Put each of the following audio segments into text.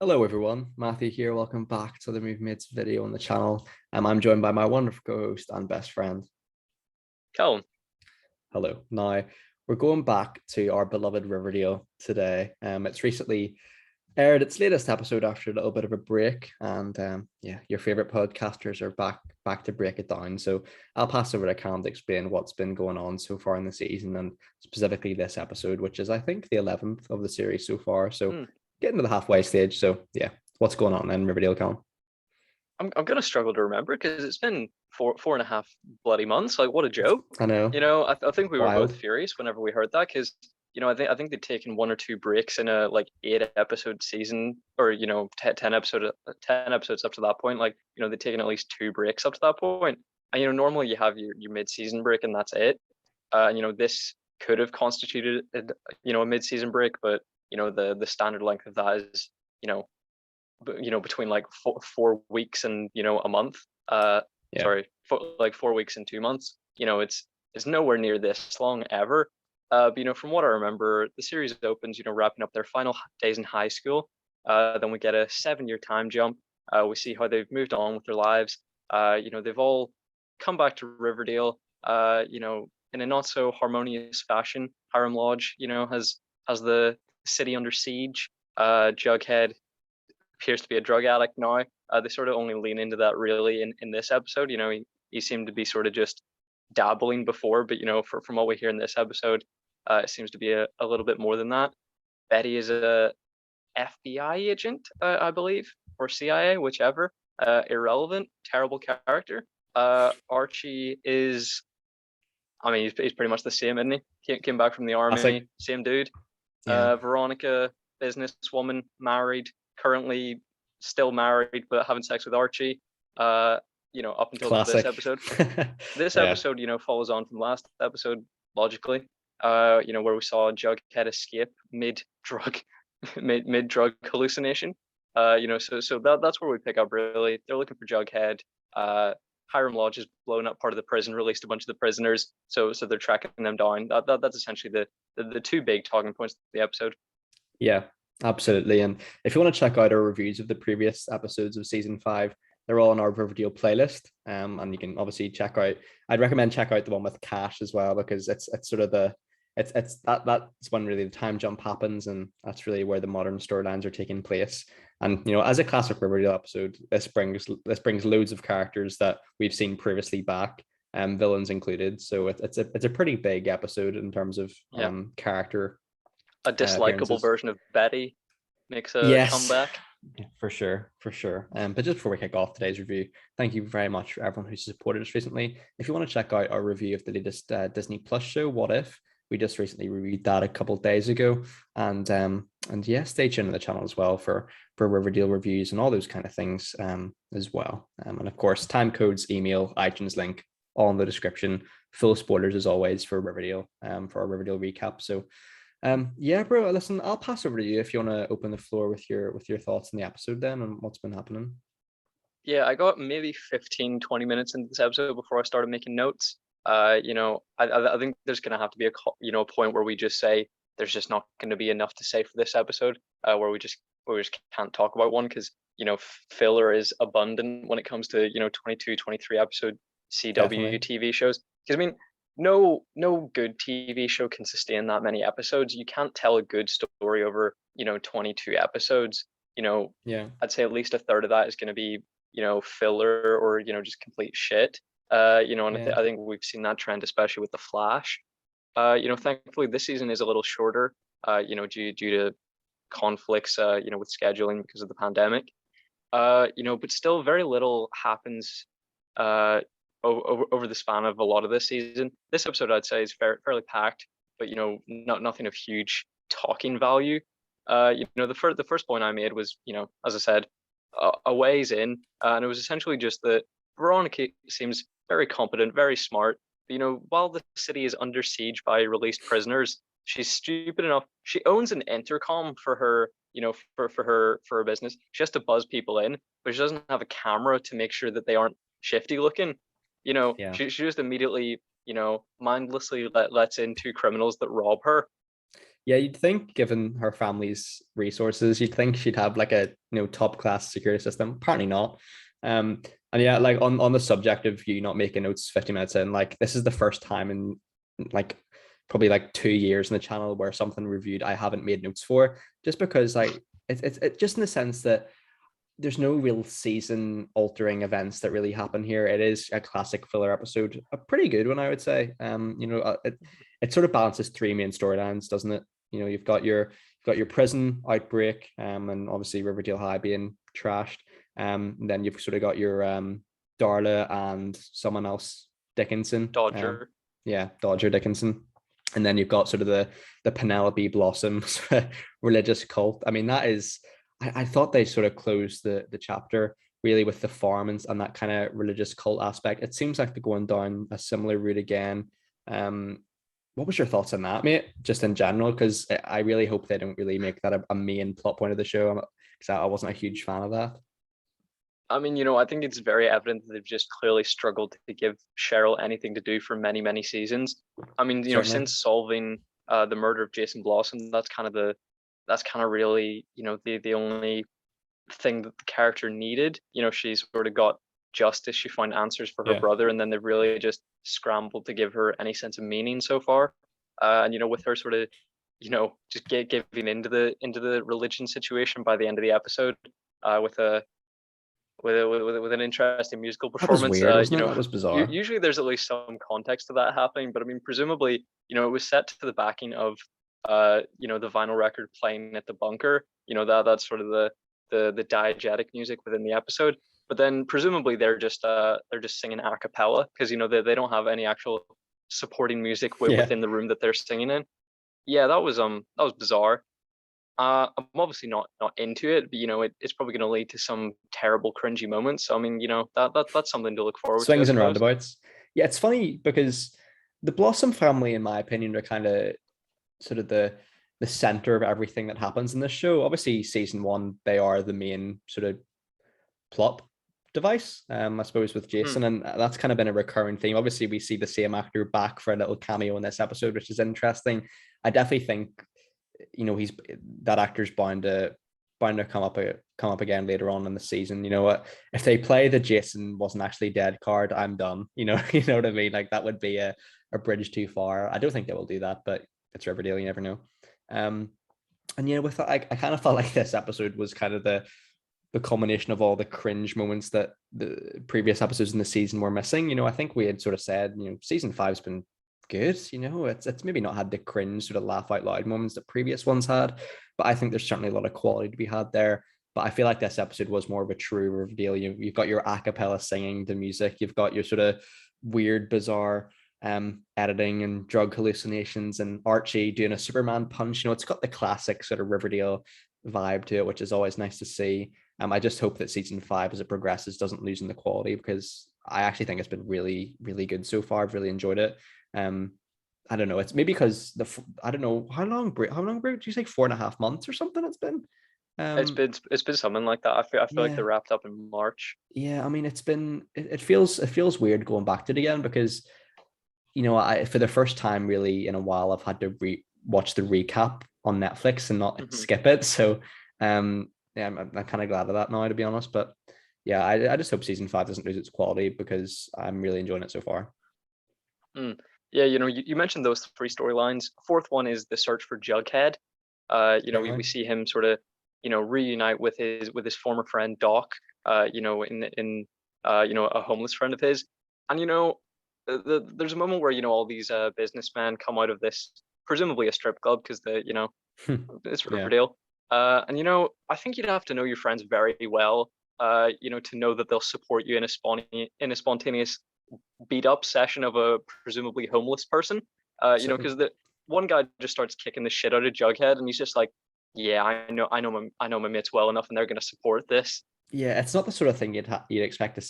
Hello everyone, Matthew here. Welcome back to the Movie Mates video on the channel. I'm joined by my wonderful co-host and best friend. Callum. Hello. Now we're going back to our beloved Riverdale today. It's recently aired its latest episode after a little bit of a break, and yeah, your favorite podcasters are back to break it down. So I'll pass over to Cam to explain what's been going on so far in the season, and specifically this episode, which is I think the 11th of the series so far. So getting to the halfway stage. So yeah, what's going on in Riverdale, Cam? I'm gonna struggle to remember because it's been four and a half bloody months. Like, what a joke. I know. I think we were both Wild. furious whenever we heard that because I think they'd taken one or two breaks in a like 8 episode season, or 10 episodes up to that point. Like, they'd taken at least two breaks up to that point. And normally you have your mid-season break and that's it. This could have constituted a mid-season break, but the standard length of that is between like 4 weeks and a month. Yeah. Sorry, like 4 weeks and 2 months. It's nowhere near this long ever. But from what I remember, the series opens wrapping up their final days in high school. Then we get a 7-year time jump. We see how they've moved on with their lives. They've all come back to Riverdale. In a not so harmonious fashion. Hiram Lodge, has the city under siege. Jughead appears to be a drug addict now. They sort of only lean into that really in this episode. He seemed to be sort of just dabbling before, but from what we hear in this episode, it seems to be a little bit more than that. Betty is a FBI agent, I believe, or CIA, whichever. Irrelevant, terrible character. Archie is, he's pretty much the same, isn't he? Came back from the army, same dude. Yeah. Veronica, businesswoman, married, currently still married, but having sex with Archie. Up until Classic. this episode. This Yeah. episode, follows on from last episode logically. Where we saw Jughead escape mid-drug hallucination. So that's where we pick up really. They're looking for Jughead. Hiram Lodge has blown up part of the prison, released a bunch of the prisoners, so they're tracking them down. That's essentially the two big talking points of the episode. Yeah, absolutely. And if you want to check out our reviews of the previous episodes of season 5, they're all on our Riverdale playlist. And you can obviously I'd recommend check out the one with Cash as well, because it's sort of that's when really the time jump happens, and that's really where the modern storylines are taking place. And as a classic Riverdale episode, this brings loads of characters that we've seen previously back, villains included. So it's a pretty big episode in terms of character. A dislikable version of Betty makes a comeback. For sure. But just before we kick off today's review, thank you very much for everyone who's supported us recently. If you want to check out our review of the latest Disney Plus show, What If? We just recently reviewed that a couple of days ago, and yeah, stay tuned on the channel as well for Riverdale reviews and all those kind of things as well. And of course, Timecodes, email, iTunes link, all in the description. Full spoilers as always for Riverdale, for our Riverdale recap. So yeah, bro, listen, I'll pass over to you if you want to open the floor with your thoughts on the episode then and what's been happening. Yeah, I got maybe 15-20 minutes into this episode before I started making notes. I think there's going to have to be a point where we just say there's just not going to be enough to say for this episode, where we just can't talk about one, because filler is abundant when it comes to 22, 23 episode CW Definitely. TV shows. Because no good TV show can sustain that many episodes. You can't tell a good story over 22 episodes. Yeah, I'd say at least a third of that is going to be filler or just complete shit. I think we've seen that trend, especially with the Flash. Thankfully this season is a little shorter, due to conflicts, with scheduling because of the pandemic. But still very little happens over the span of a lot of this season. This episode I'd say is fairly packed, but nothing of huge talking value. The first point I made was, as I said, a ways in, and it was essentially just that Veronica seems very competent, very smart. But, while the city is under siege by released prisoners, she's stupid enough. She owns an intercom for her, for her business. She has to buzz people in, but she doesn't have a camera to make sure that they aren't shifty looking. She just immediately, mindlessly lets in two criminals that rob her. Yeah, you'd think, given her family's resources, you'd think she'd have like a top class security system. Apparently not. And yeah, like on the subject of you not making notes 50 minutes in, like this is the first time in like probably like 2 years in the channel where something reviewed I haven't made notes for, just because like it's just in the sense that there's no real season altering events that really happen here. It is a classic filler episode, a pretty good one, I would say. It sort of balances three main storylines, doesn't it? You've got your prison outbreak, and obviously Riverdale High being trashed. And then you've sort of got your Darla and someone else, Dickinson. Dodger. Yeah, Dodger Dickinson. And then you've got sort of the Penelope Blossom religious cult. I mean, that is, I thought they sort of closed the chapter really with the farm and that kind of religious cult aspect. It seems like they're going down a similar route again. What was your thoughts on that, mate? Just in general, because I really hope they don't really make that a main plot point of the show, because I wasn't a huge fan of that. I mean, I think it's very evident that they've just clearly struggled to give Cheryl anything to do for many, many seasons. I mean, Certainly. since solving the murder of Jason Blossom, that's kind of really, the only thing that the character needed. She's sort of got justice. She found answers for her Yeah. brother, and then they've really just scrambled to give her any sense of meaning so far. And with her sort of, just giving into the religion situation by the end of the episode, with an interesting musical That was performance. weird, wasn't it? That was bizarre. Usually there's at least some context to that happening, but I mean, presumably, it was set to the backing of, the vinyl record playing at the bunker. That's sort of the diegetic music within the episode. But then presumably they're just singing a cappella, because they don't have any actual supporting music Yeah. within the room that they're singing in. Yeah, that was bizarre. I'm obviously not into it, but it's probably going to lead to some terrible cringy moments. So, I mean, that's something to look forward to, I Swings and suppose. roundabouts. Yeah, it's funny because the Blossom family, in my opinion, are kind of sort of the center of everything that happens in this show. Obviously, season one, they are the main sort of plot device, I suppose, with Jason, and that's kind of been a recurring theme. Obviously, we see the same actor back for a little cameo in this episode, which is interesting. I definitely think he's that actor's bound to come up again later on in the season. You know what? If they play the Jason wasn't actually dead card, I'm done. You know what I mean? Like that would be a bridge too far. I don't think they will do that, but it's Riverdale, you never know. And with that, I kind of felt like this episode was kind of the culmination of all the cringe moments that the previous episodes in the season were missing. I think we had sort of said, season 5's been good. It's maybe not had the cringe sort of laugh out loud moments that previous ones had, but I think there's certainly a lot of quality to be had there. But I feel like this episode was more of a true Riverdale. You've got your a cappella singing the music, you've got your sort of weird, bizarre editing and drug hallucinations, and Archie doing a Superman punch. It's got the classic sort of Riverdale vibe to it, which is always nice to see. I just hope that season 5, as it progresses, doesn't lose in the quality, because I actually think it's been really, really good so far. I've really enjoyed it. I don't know. It's maybe because I don't know how long break. Do you say 4.5 months or something? It's been. It's been something like that. I feel like they wrapped up in March. Yeah, I mean, it's been. It feels weird going back to it again, because I for the first time really in a while I've had to watch the recap on Netflix and not skip it. So yeah, I'm kind of glad of that now, to be honest. But yeah, I just hope season 5 doesn't lose its quality, because I'm really enjoying it so far. Yeah, you mentioned those 3 storylines. Fourth one is the search for Jughead. We see him sort of, reunite with his former friend Doc. In a homeless friend of his, and there's a moment where all these businessmen come out of this, presumably a strip club, because it's Riverdale. Yeah. And I think you'd have to know your friends very well, to know that they'll support you in a spontaneous beat up session of a presumably homeless person. Because the one guy just starts kicking the shit out of Jughead, and he's just like, yeah, I know my mates well enough, and they're going to support this. Yeah, it's not the sort of thing you'd expect to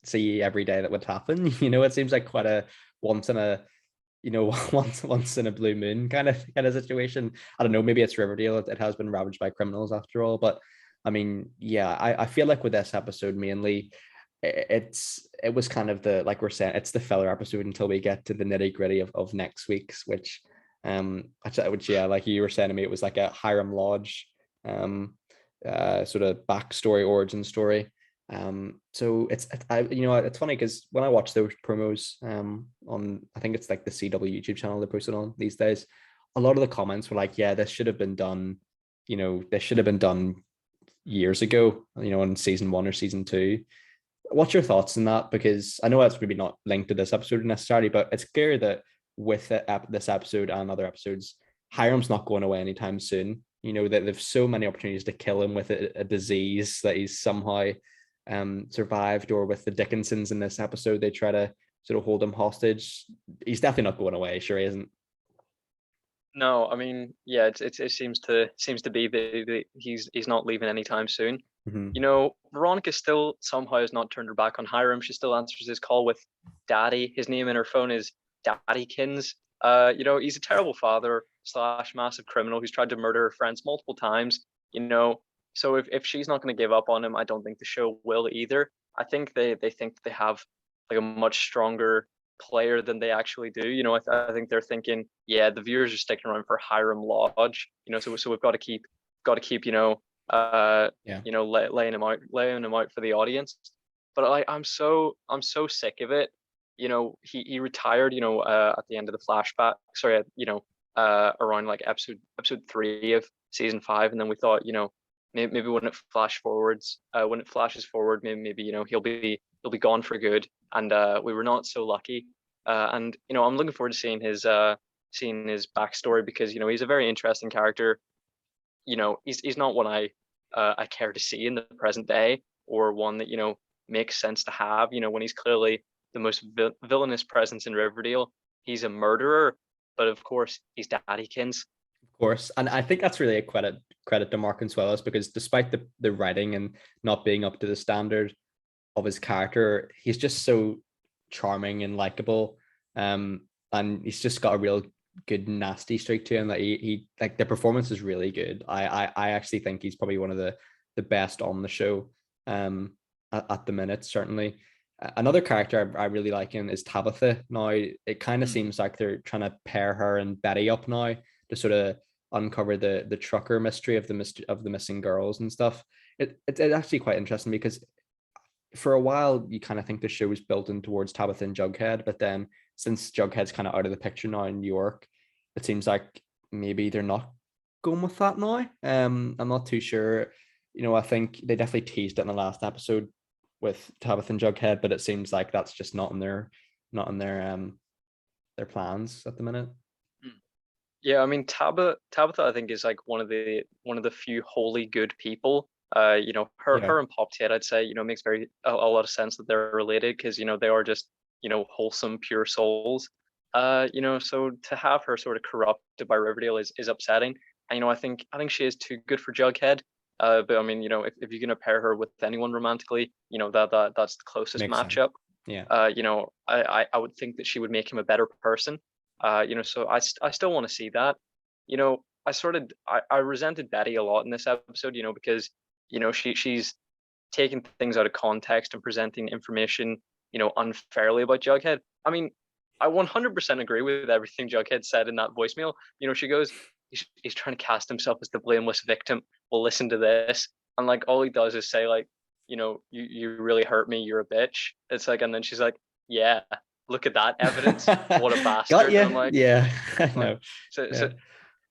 see every day that would happen. It seems like quite a once in a once in a blue moon kind of situation. I don't know, maybe it's Riverdale. It has been ravaged by criminals after all. But I mean, yeah, I feel like with this episode mainly, it was kind of like we're saying, it's the filler episode until we get to the nitty gritty of next week's, which Which yeah, like you were saying to me, it was like a Hiram Lodge sort of backstory, origin story. So it's funny because when I watch those promos on, I think it's like the CW YouTube channel they posted on these days, a lot of the comments were like, yeah, this should have been done, this should have been done years ago, in season 1 or season 2. What's your thoughts on that? Because I know that's maybe not linked to this episode necessarily, but it's clear that with this episode and other episodes, Hiram's not going away anytime soon. That they've so many opportunities to kill him with a disease that he's somehow survived, or with the Dickinsons in this episode, they try to sort of hold him hostage. He's definitely not going away. Sure he isn't. No, I mean, yeah, it seems to be that he's not leaving anytime soon. Mm-hmm. Veronica still somehow has not turned her back on Hiram. She still answers his call with Daddy. His name in her phone is Daddykins. He's a terrible father / massive criminal who's tried to murder her friends multiple times. So if she's not going to give up on him, I don't think the show will either. I think they think they have like a much stronger player than they actually do. I think they're thinking, yeah, the viewers are sticking around for Hiram Lodge. So we've got to keep laying him out for the audience. But I'm so sick of it. He retired. At the end of the flashback. Sorry, around like episode 3 of season 5, and then we thought, maybe when it flashes forward, maybe he'll be gone for good. And we were not so lucky. And I'm looking forward to seeing his backstory, because he's a very interesting character. He's not one I care to see in the present day, or one that makes sense to have. When he's clearly the most villainous presence in Riverdale. He's a murderer, but of course he's Daddykins. Of course, and I think that's really a credit to Mark Consuelos, because despite the writing and not being up to the standard of his character, he's just so charming and likable, and he's just got a real good nasty streak to him that he like, the performance is really good. I actually think he's probably one of the best on the show at the minute, certainly. Another character I really like in is Tabitha. Now it kind of seems like they're trying to pair her and Betty up now to sort of uncover the trucker mystery of the missing girls and stuff. It's actually quite interesting, because for a while you kind of think the show was built in towards Tabitha and Jughead, but then since Jughead's kind of out of the picture now in New York, it seems like maybe they're not going with that now. I'm not too sure. I think they definitely teased it in the last episode with Tabitha and Jughead, but it seems like that's just not in their plans at the minute. Yeah, I mean Tabitha I think is like one of the few wholly good people. Her and Pop Ted, I'd say, makes a lot of sense that they're related, because they are just wholesome, pure souls. So to have her sort of corrupted by Riverdale is upsetting. And I think she is too good for Jughead. But I mean, if you're gonna pair her with anyone romantically, that's the closest Makes matchup. Sense. Yeah. I would think that she would make him a better person. So I still want to see that. I resented Betty a lot in this episode, because she's taking things out of context and presenting information, unfairly about Jughead. I mean, I 100% agree with everything Jughead said in that voicemail. She goes, he's trying to cast himself as the blameless victim. Well, listen to this. And like, all he does is say like, you really hurt me. You're a bitch. It's like, and then she's like, yeah, look at that evidence. What a bastard. Got you. And I'm like, yeah, I know. So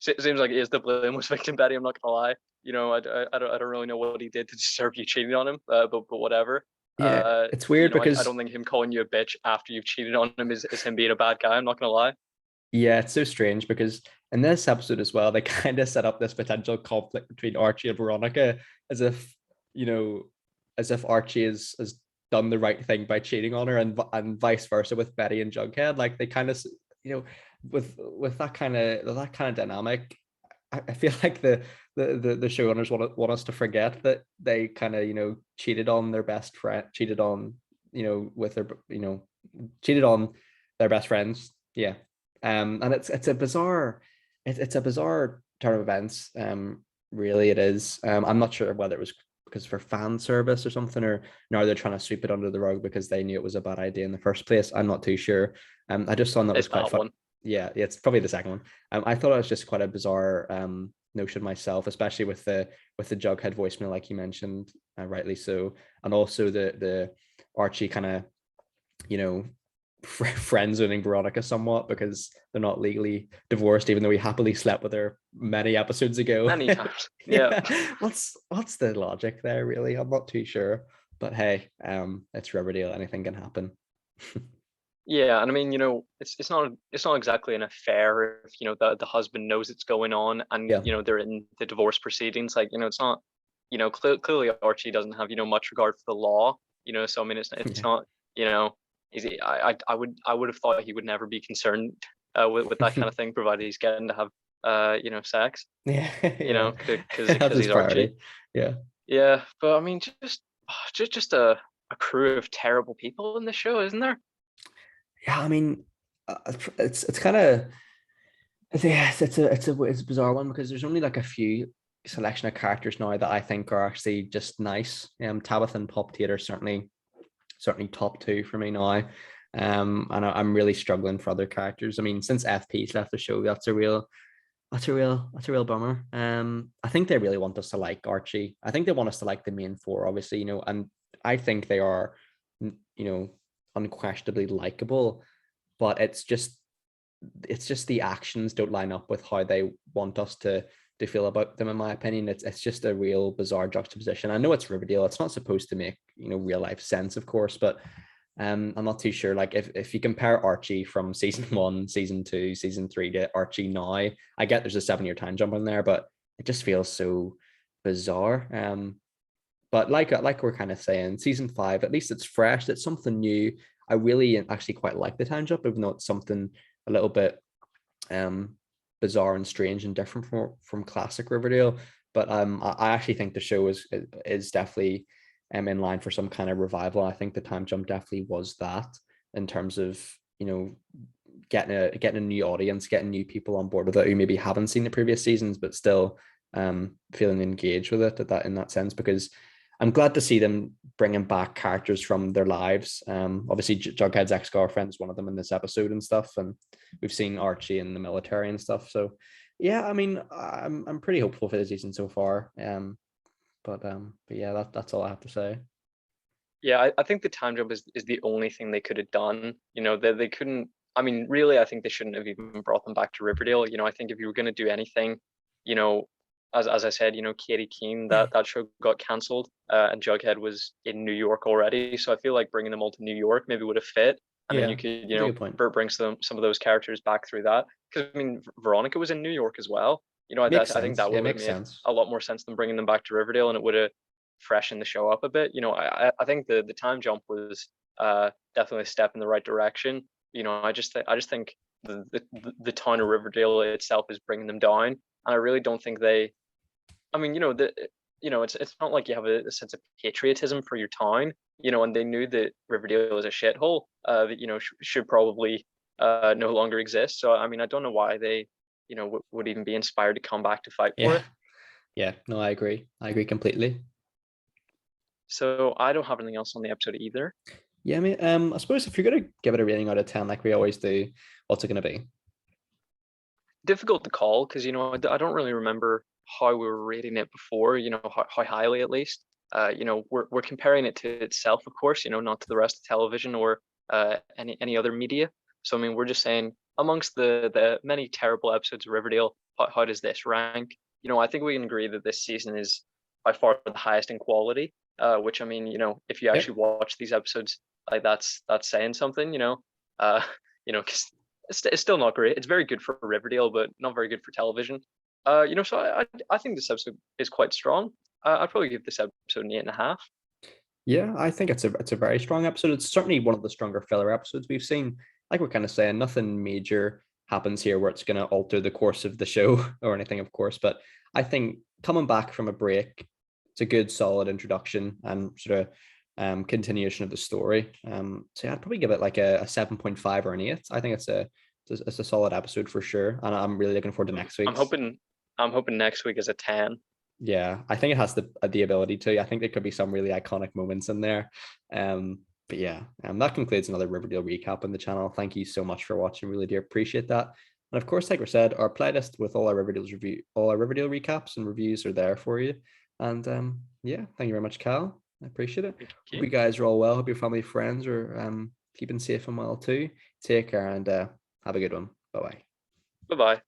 it seems like he is the blameless victim, Betty. I'm not gonna lie. I don't really know what he did to deserve you cheating on him, but whatever. Yeah, it's weird because I don't think him calling you a bitch after you've cheated on him is him being a bad guy. I'm not gonna lie. Yeah, it's so strange, because in this episode as well, they kind of set up this potential conflict between Archie and Veronica, as if Archie has done the right thing by cheating on her, and vice versa with Betty and Jughead. Like they kind of, with that kind of dynamic, I feel like the showrunners want us to forget that they kind of cheated on their best friend, cheated on their best friends. Yeah. And it's a bizarre turn of events. Really it is. I'm not sure whether it was because for fan service or something, or now they're trying to sweep it under the rug because they knew it was a bad idea in the first place. I'm not too sure. I just thought that was quite fun. Yeah, it's probably the second one. I thought it was just quite a bizarre notion myself, especially with the Jughead voicemail, like you mentioned, rightly so, and also the Archie kind of, you know, friend zoning Veronica somewhat because they're not legally divorced, even though he happily slept with her many episodes ago. Many times. Yeah. What's the logic there, really? I'm not too sure. But hey, it's Riverdale. Anything can happen. Yeah, and I mean, it's not exactly an affair if the husband knows it's going on and Yeah. they're in the divorce proceedings. Like, it's not, clearly Archie doesn't have much regard for the law. So I mean, it's Yeah. not, you know, is he? I would have thought he would never be concerned with that kind of thing, provided he's getting to have sex. Yeah. Yeah. That's Because his he's Archie. priority. Yeah. Yeah, but I mean, just a crew of terrible people in the show, isn't there? Yeah. I mean, it's kind of, yeah, it's a bizarre one because there's only like a few selection of characters now that I think are actually just nice. Tabitha and Pop Tater certainly top two for me now. And I'm really struggling for other characters. I mean, since FP's left the show, that's a real bummer. I think they really want us to like Archie. I think they want us to like the main four, obviously, and I think they are, unquestionably likable, but it's just the actions don't line up with how they want us to feel about them, in my opinion. It's just a real bizarre juxtaposition. I know it's Riverdale, it's not supposed to make real life sense, of course, but I'm not too sure. Like if you compare Archie from season 1, season 2, season 3 to Archie now, I get there's a 7-year time jump in there, but it just feels so bizarre. But like we're kind of saying, season 5, at least it's fresh, it's something new. I really actually quite like the time jump, even though it's something a little bit um bizarre and strange and different from classic Riverdale. But I actually think the show is definitely in line for some kind of revival. I think the time jump definitely was that, in terms of getting a new audience, getting new people on board with it who maybe haven't seen the previous seasons but still feeling engaged with it in that sense, because I'm glad to see them bringing back characters from their lives. Obviously, Jughead's ex-girlfriend is one of them in this episode and stuff, and we've seen Archie in the military and stuff. So, yeah, I mean, I'm pretty hopeful for the season so far. But yeah, that's all I have to say. Yeah, I think the time jump is the only thing they could have done. They couldn't. I mean, really, I think they shouldn't have even brought them back to Riverdale. I think if you were going to do anything, you know, as I said, Katie Keene, that show got cancelled, and Jughead was in New York already. So I feel like bringing them all to New York maybe would have fit, and then Yeah, you could, that's a good point. bring some of those characters back through that. Because I mean, Veronica was in New York as well. Makes I think sense. that Yeah, would have makes made sense. a lot more sense than bringing them back to Riverdale, and it would have freshened the show up a bit. I think the time jump was definitely a step in the right direction. I just think the town of Riverdale itself is bringing them down, and I really don't think they. I mean, it's not like you have a sense of patriotism for your town, and they knew that Riverdale was a shithole that should probably no longer exist. So I mean, I don't know why they would even be inspired to come back to fight for Yeah, it. yeah. No, I agree. I agree completely. So I don't have anything else on the episode either. Yeah, mate. I suppose if you're gonna give it a rating out of 10, like we always do, what's it gonna be? Difficult to call because I don't really remember how we were rating it before. How highly at least. We're comparing it to itself, of course. Not to the rest of television or any other media. So I mean, we're just saying amongst the many terrible episodes of Riverdale, how does this rank? I think we can agree that this season is by far the highest in quality. Which I mean, if you actually Yep. watch these episodes, like that's saying something. Uh, 'cause it's still not great. It's very good for Riverdale, but not very good for television. So I think this episode is quite strong. I'd probably give this episode an 8.5. Yeah, I think it's a very strong episode. It's certainly one of the stronger filler episodes we've seen. Like we're kind of saying, nothing major happens here where it's going to alter the course of the show or anything, of course. But I think coming back from a break, it's a good, solid introduction and sort of continuation of the story. So yeah, I'd probably give it like a 7.5 or an 8. I think it's a solid episode for sure, and I'm really looking forward to next I'm week's. hoping I'm hoping next week is a 10. Yeah, I think it has the ability to. I think there could be some really iconic moments in there. But yeah, that concludes another Riverdale recap on the channel. Thank you so much for watching. Really do appreciate that. And of course, like we said, our playlist with all our Riverdale recaps and reviews are there for you. And yeah, thank you very much, Cal. I appreciate it. Thank Hope you. you guys are all well. Hope your family, friends are keeping safe and well too. Take care and have a good one. Bye bye. Bye bye.